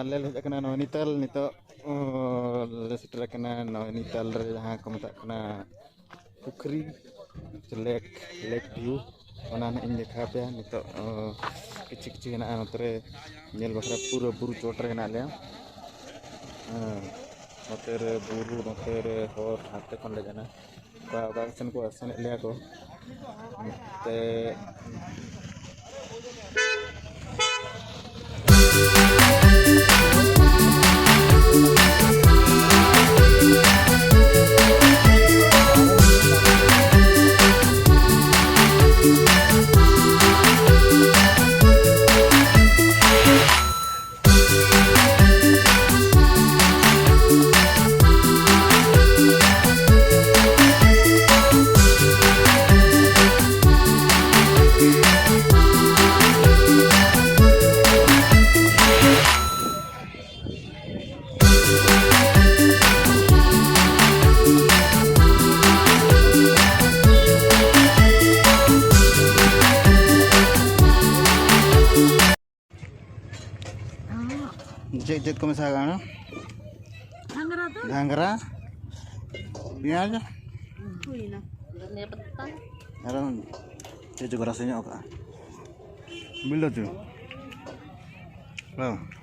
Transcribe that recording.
ले हेजना नैनीताल नितो ले सेटर कना नैनीताल रे जहां को मता कना पुखरी लेक व्यू ओना इन देखा पे नितो किछि किछि ना नतरे नेल बखरा पूरा बुरु चोट रे ना ले नतरे बुरु नतरे और हाथे कोन ले जाना बा सन को आसन ले को ते जेट को मिसा गाना घांगरा पियाज Kuina. Ini petang. Sekarang saya juga rasanya oke. Bila tuh. Wow.